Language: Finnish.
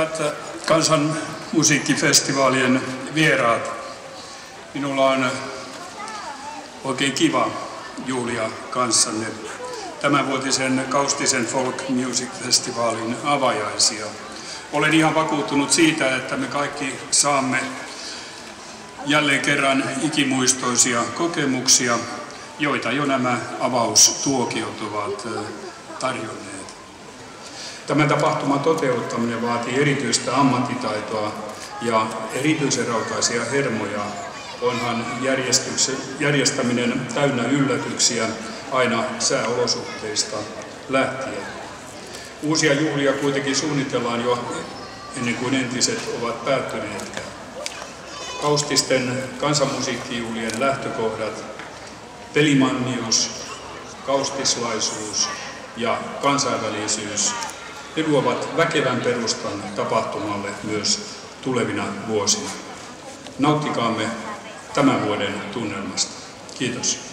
Hyvät kansanmusiikkifestivaalien vieraat, minulla on oikein kiva juhlia kanssanne tämänvuotisen Kaustisen Folk Music Festivalin avajaisia. Olen ihan vakuuttunut siitä, että me kaikki saamme jälleen kerran ikimuistoisia kokemuksia, joita jo nämä avaustuokiot ovat tarjonneet. Tämän tapahtuman toteuttaminen vaatii erityistä ammattitaitoa ja erityisen rautaisia hermoja. Onhan järjestäminen täynnä yllätyksiä aina sääolosuhteista lähtien. Uusia juhlia kuitenkin suunnitellaan jo ennen kuin entiset ovat päättyneetkään. Kaustisten kansanmusiikkijuhlien lähtökohdat, pelimannius, kaustislaisuus ja kansainvälisyys, ne luovat väkevän perustan tapahtumalle myös tulevina vuosina. Nauttikaamme tämän vuoden tunnelmasta. Kiitos.